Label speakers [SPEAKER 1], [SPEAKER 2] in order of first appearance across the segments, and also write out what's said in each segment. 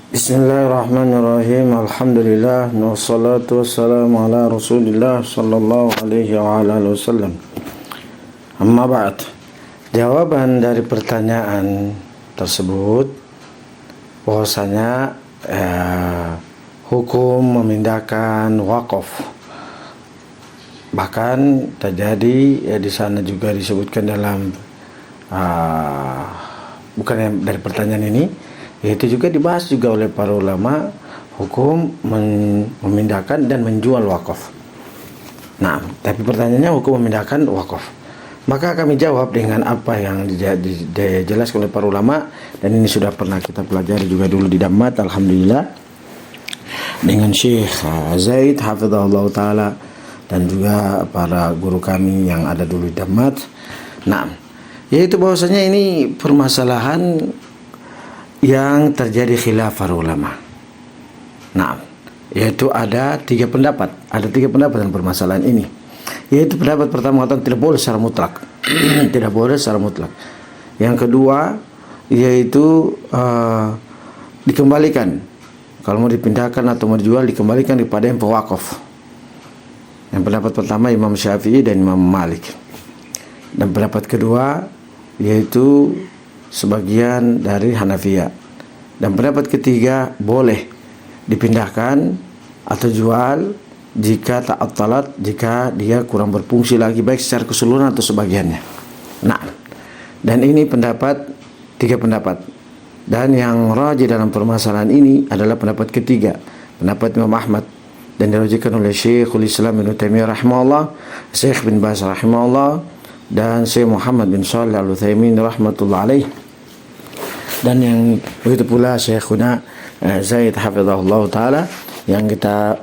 [SPEAKER 1] Bismillahirrahmanirrahim. Alhamdulillah wassalatu wassalamu ala Rasulillah sallallahu alaihi wa ala alihi wasallam. Amma ba'd. Jawaban dari pertanyaan tersebut bahwasanya hukum memindahkan wakaf. Bahkan terjadi di sana juga disebutkan dalam bukan dari pertanyaan ini, yaitu juga dibahas juga oleh para ulama hukum memindahkan dan menjual wakaf. Nah, tapi pertanyaannya hukum memindahkan wakaf. Maka kami jawab dengan apa yang dijelaskan oleh para ulama, dan ini sudah pernah kita pelajari juga dulu di Dammat, alhamdulillah, dengan Syekh Zaid hafizahullah taala dan juga para guru kami yang ada dulu di Dammat. Nah, yaitu bahwasanya ini permasalahan yang terjadi khilaf para ulama. Nah, yaitu ada tiga pendapat dalam permasalahan ini. Yaitu pendapat pertama mengatakan tidak boleh secara mutlak. Tidak boleh secara mutlak. Yang kedua yaitu dikembalikan. Kalau mau dipindahkan atau mau dijual, dikembalikan kepada yang pewakaf. Yang pendapat pertama Imam Syafi'i dan Imam Malik. Dan pendapat kedua yaitu sebagian dari Hanafiyah. Dan pendapat ketiga boleh dipindahkan atau jual jika ta'attalat, jika dia kurang berfungsi lagi baik secara keseluruhan atau sebagiannya. Nah, dan ini tiga pendapat. Dan yang rajih dalam permasalahan ini adalah pendapat ketiga, pendapat Imam Ahmad, dan dirajikan oleh Syekhul Islam Ibnu Taimiyah rahimahullah, Syekh bin Baz rahimahullah, dan Syekh Muhammad bin Shalih Al-Utsaimin rahmatullah alaih, dan yang begitu pula Syekhuna Zaid hafizahullah taala yang kita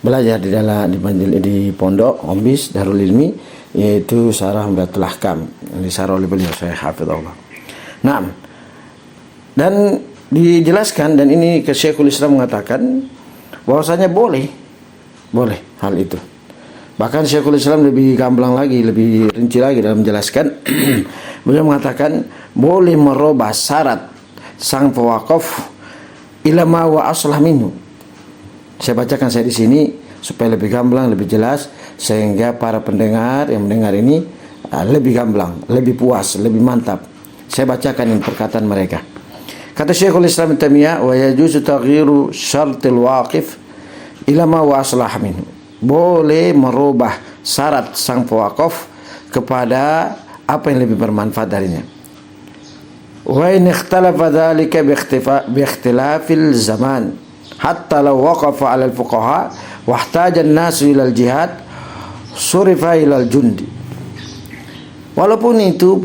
[SPEAKER 1] belajar di pondok Ombis Darul Ilmi, yaitu Syarah Umdatul Ahkam yang disarah oleh beliau Syekh hafizahullah. Nah, dan dijelaskan, dan ini ke Syekhul Islam mengatakan bahwasanya boleh hal itu. Bahkan Syekhul Islam lebih gamblang lagi, lebih rinci lagi dalam menjelaskan. Beliau mengatakan boleh merubah syarat sang pewakaf ila ma wa aslah minhu. Saya bacakan saya di sini supaya lebih gamblang, lebih jelas, sehingga para pendengar yang mendengar ini lebih gamblang, lebih puas, lebih mantap. Saya bacakan ini perkataan mereka. Kata Syekhul Islam Taimiyah, wa yajuzu taghyiru syartil waqif ila ma wa aslah minhu. Boleh merubah syarat sang pewakaf kepada apa yang lebih bermanfaat darinya. Wa in ikhtalafa dzalika bi ikhtilafil zaman hatta law waqafa 'ala al-fuqaha wa ihtaja an-nas ila al-jihad surifa ila al-jundi. Walaupun itu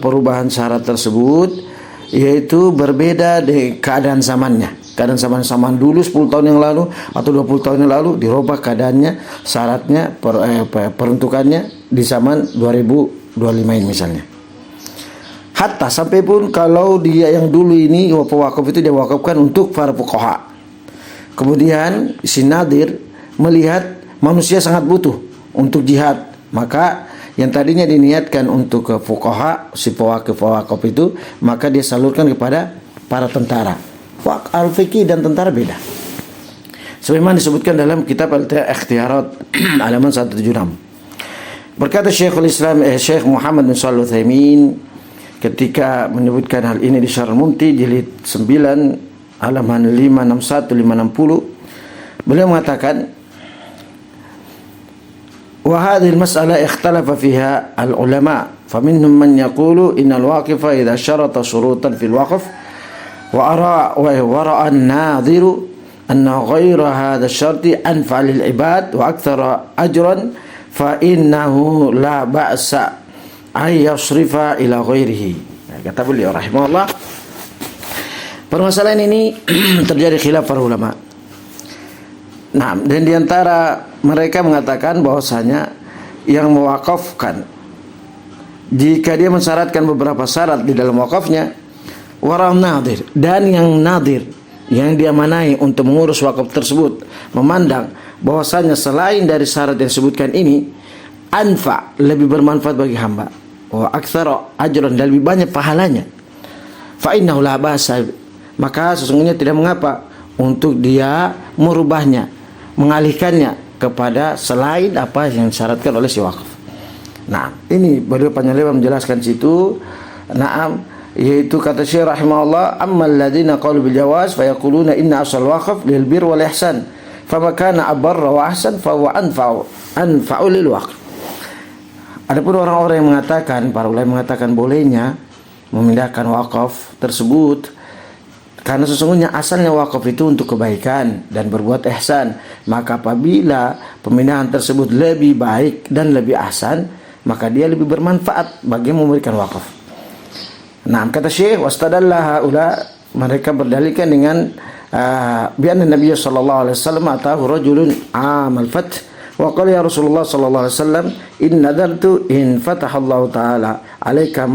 [SPEAKER 1] perubahan syarat tersebut yaitu berbeda di keadaan zamannya. Keadaan zaman dulu 10 tahun yang lalu atau 20 tahun yang lalu dirubah keadaannya, syaratnya, peruntukannya di zaman 2025 ini misalnya. Hatta sampai pun kalau dia yang dulu ini wakaf itu dia wakafkan untuk para fuqaha. Kemudian si nadir melihat manusia sangat butuh untuk jihad, maka yang tadinya diniatkan untuk ke fuqaha, si pewakaf itu, maka dia salurkan kepada para tentara. Al-Fiqih dan tentara beda. Sebagaimana disebutkan dalam kitab Al-Ikhtiyarat halaman 176. Berkata Syekhul Islam Syekh Muhammad bin Shalih Al-Utsaimin ketika menyebutkan hal ini di Syarh Mumti jilid 9 halaman 561 560, beliau mengatakan wa hadhihi al-mas'alah ikhtalafa fiha al-ulama faminhum man yaqulu innal waqifa idza syarata syurutan fil waqf وراء الناظر أن غير هذا الشرط أنفع للعباد وأكثر أجرا فإنه لا بأس أن يصرف إلى غيره. Kata beliau rahimahullah, permasalahan ini terjadi khilaf para ulama. Nah, dan diantara mereka mengatakan bahwasanya yang mewakafkan, jika dia mensyaratkan beberapa syarat di dalam wakafnya, warang nadir, dan yang nadir yang diamanai untuk mengurus wakaf tersebut memandang bahwasanya selain dari syarat yang disebutkan ini anfa, lebih bermanfaat bagi hamba, wa aktsara ajran, dan lebih banyak pahalanya, fa innahu la ba'sa maka sesungguhnya tidak mengapa untuk dia merubahnya, mengalihkannya kepada selain apa yang disyaratkan oleh si wakaf. Nah, ini beliau panjang lebar menjelaskan situ. Naam, yaitu kata Syekh rahimahullah, ammal ladzina qalu bil jawaz fa yaquluna inna asal waqf lil bir wal ihsan fama kana abarra wa ahsan fa huwa anfa'u lil waqf. Adapun orang-orang yang mengatakan, para ulama mengatakan bolehnya memindahkan wakaf tersebut karena sesungguhnya asalnya wakaf itu untuk kebaikan dan berbuat ihsan, maka apabila pemindahan tersebut lebih baik dan lebih ahsan, maka dia lebih bermanfaat bagi memberikan wakaf. Nah, kata Syekh, wastadalla haula, mereka berdalilkan dengan bi anna Nabi sallallahu alaihi wasallam atahu rajulun amal fath wa qala ya Rasulullah sallallahu alaihi wasallam in nadartu in fatahallahu taala alayka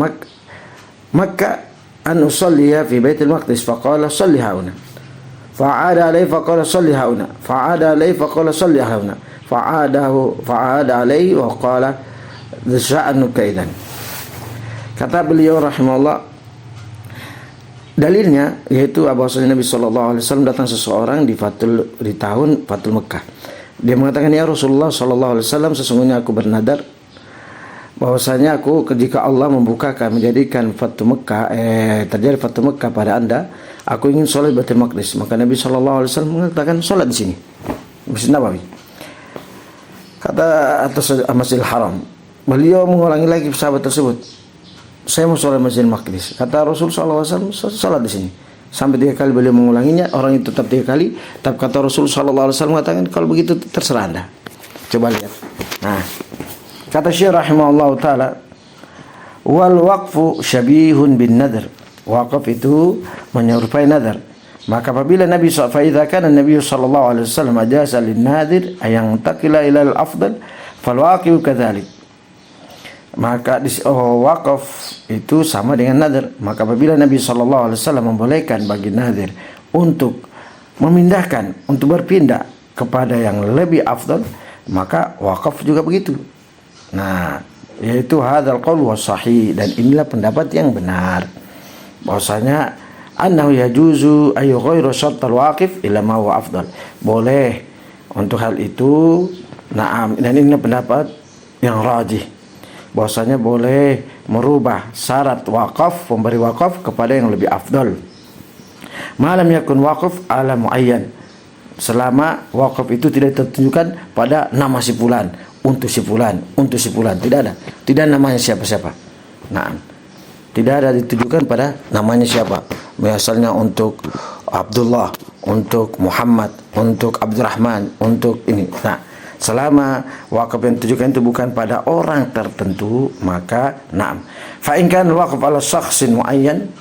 [SPEAKER 1] Makkah an usalliya fi Baitul Maqdis faqala salli hauna fa'ada alayhi faqala salli hauna fa'ada alayhi faqala salli hauna fa'ada alayhi wa qala dza'anuka idan. Kata beliau rahimahullah, dalilnya yaitu bahwasanya Nabi sallallahu alaihi wasallam datang seseorang di tahun Fatul Mekah. Dia mengatakan, ya Rasulullah sallallahu alaihi wasallam, sesungguhnya aku bernadar bahwasanya aku jika Allah membukakan menjadikan terjadi Fatul Mekah pada Anda, aku ingin sholat Baitul Maqdis. Maka Nabi sallallahu alaihi wasallam mengatakan sholat di sini, Masjid Nabawi. Kata atas Masjidil Haram. Beliau mengulangi lagi sahabat tersebut, saya mau sholat Masjidil Maqdis. Kata Rasul sallallahu alaihi wasallam, sholat di sini. Sampai 3 kali beliau mengulanginya, orang itu tetap 3 kali. Tapi kata Rasul sallallahu alaihi wasallam mengatakan, kalau begitu terserah Anda. Coba lihat. Nah, kata Syekh rahimahullah taala, wal waqfu syabihun bin nadr. Waqaf itu menyerupai nadar. Maka apabila Nabi sallallahu alaihi wasallam ajaza lin nadir ayang taqila ila al afdal fal waqifu kadzalik. Maka wakaf itu sama dengan nadar. Maka apabila Nabi sallallahu alaihi wasallam membolehkan bagi nadir untuk memindahkan, untuk berpindah kepada yang lebih afdal, maka wakaf juga begitu. Nah, yaitu hadzal qaul was sahih, dan inilah pendapat yang benar bahwasanya annahu yajuzu ay ghairu syartal waqif ila ma huwa afdal. Boleh untuk hal itu. Naam, dan inilah pendapat yang rajih bahwasanya boleh merubah syarat wakaf, pemberi wakaf kepada yang lebih afdal. Malam yakun wakaf ala muayyan, selama wakaf itu tidak tertunjukkan pada nama si fulan, untuk si fulan, untuk si fulan, tidak ada. Tidak namanya siapa-siapa. Nah, tidak ada ditujukan pada namanya siapa. Misalnya untuk Abdullah, untuk Muhammad, untuk Abdurrahman, untuk ini. Nah, selama wakaf yang ditujukan itu bukan pada orang tertentu, maka na'am. Fa in kana waqf ala syakhsin muayyan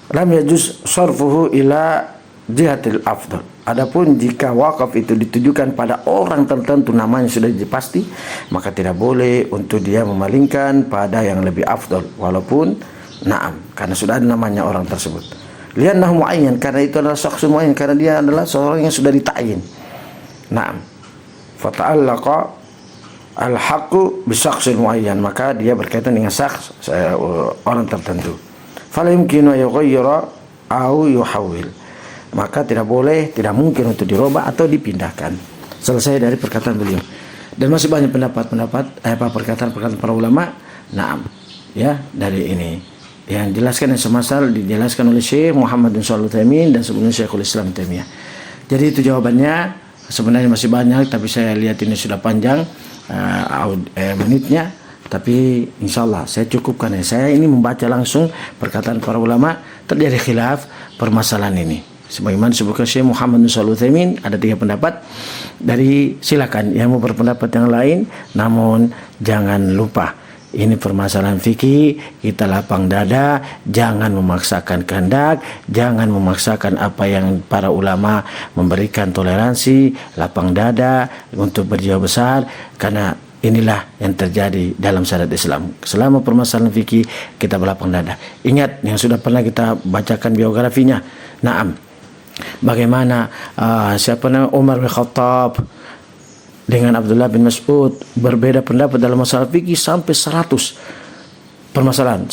[SPEAKER 1] lam yajuz sarfuhu ila jihatil afdal. Adapun jika wakaf itu ditujukan pada orang tertentu, namanya sudah pasti, maka tidak boleh untuk dia memalingkan pada yang lebih afdal, walaupun na'am, karena sudah ada namanya orang tersebut. Liannahu muayyan, karena itu adalah syakhs muayyan, karena dia adalah seorang yang sudah ditayin. Na'am. Fata'allaqa al-haqqu bi syakhsin muayyan, maka dia berkaitan dengan syakhs orang tertentu. Fala yumkinu yughayyira au yuhawwil, maka tidak boleh, tidak mungkin untuk dirubah atau dipindahkan. Selesai dari perkataan beliau. Dan masih banyak pendapat-pendapat perkataan para ulama. Naam, ya, dari ini yang jelaskan yang semasal dijelaskan oleh Syekh Muhammad bin Shalih Al-Utsaimin dan sebelumnya Syekhul Islam Taimiyah. Jadi itu jawabannya. Sebenarnya masih banyak, tapi saya lihat ini sudah panjang menitnya. Tapi insyaallah saya cukupkan ya. Saya ini membaca langsung perkataan para ulama, terjadi khilaf permasalahan ini. Sebagaimana disebutkan Syekh Muhammad bin Shalih Al-Utsaimin, ada 3 pendapat. Dari silakan yang mau berpendapat yang lain, namun jangan lupa ini permasalahan fikih, kita lapang dada, jangan memaksakan kehendak, jangan memaksakan apa yang para ulama memberikan toleransi, lapang dada untuk berjiwa besar, karena inilah yang terjadi dalam syariat Islam. Selama permasalahan fikih kita berlapang dada. Ingat yang sudah pernah kita bacakan biografinya. Naam. Bagaimana siapa nama Umar bin Khattab dengan Abdullah bin Mas'ud berbeda pendapat dalam masalah fikih sampai 100. permasalahan.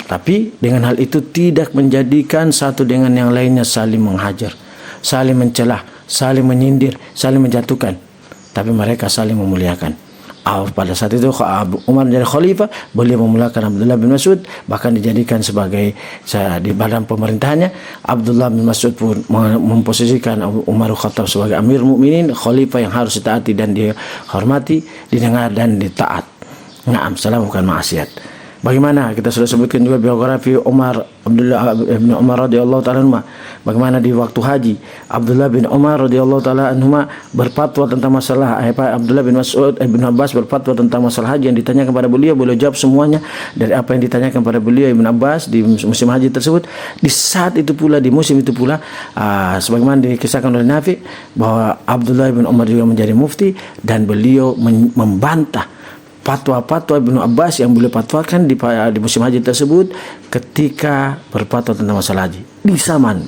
[SPEAKER 1] Tapi dengan hal itu tidak menjadikan satu dengan yang lainnya saling menghajar, saling mencelah, saling menyindir, saling menjatuhkan. Tapi mereka saling memuliakan. Pada saat itu Umar menjadi khalifah, beliau memuliakan Abdullah bin Mas'ud, bahkan dijadikan sebagai di badan pemerintahannya. Abdullah bin Mas'ud pun memposisikan Umar Khattab sebagai Amir Mukminin, khalifah yang harus ditaati dan dihormati, didengar dan ditaat. Naam, salam bukan maksiat. Bagaimana kita sudah sebutkan juga biografi Abdullah bin Umar radhiyallahu taala anhu. Bagaimana di waktu haji Abdullah bin Umar radhiyallahu taala anhu berfatwa tentang masalah Abdullah bin Mas'ud bin Abbas berfatwa tentang masalah haji yang ditanyakan kepada beliau jawab semuanya dari apa yang ditanyakan kepada beliau Ibn Abbas di musim haji tersebut. Di saat itu pula, di musim itu pula, sebagaimana dikisahkan oleh Nafi bahwa Abdullah bin Umar juga menjadi mufti dan beliau membantah fatwa-fatwa Ibnu Abbas yang beliau fatwakan di musim haji tersebut ketika berfatwa tentang masalah haji di zaman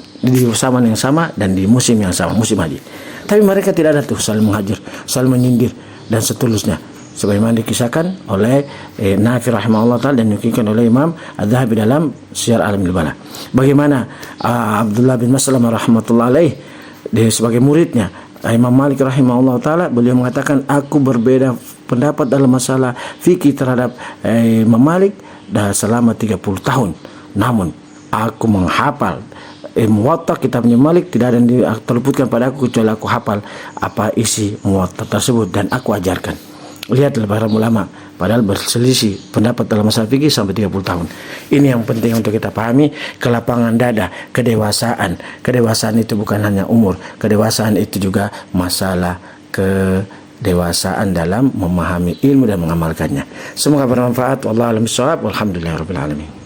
[SPEAKER 1] yang sama dan di musim yang sama, musim haji. Tapi mereka tidak ada tuh saling menghajar, saling menyindir dan seterusnya, sebagaimana dikisahkan oleh Nafi rahimahullah ta'ala dan dikisahkan oleh Imam Adz-Dzahabi dalam Syiar A'lamil Bala. Bagaimana Abdullah bin Mas'lamah rahmatullah alaih sebagai muridnya Imam Malik rahimahullah ta'ala, beliau mengatakan, aku berbeda pendapat dalam masalah fikih terhadap Imam Malik selama 30 tahun. Namun aku menghafal Muwatta, kitabnya Malik, tidak ada yang terluputkan pada aku kecuali aku hafal apa isi Muwatta tersebut dan aku ajarkan. Lihatlah para ulama padahal berselisih pendapat dalam masalah fikih sampai 30 tahun. Ini yang penting untuk kita pahami, kelapangan dada, kedewasaan. Kedewasaan itu bukan hanya umur, kedewasaan itu juga masalah kedewasaan dalam memahami ilmu dan mengamalkannya. Semoga bermanfaat. Wallahu a'lam bishawab. Walhamdulillahirabbil alamin.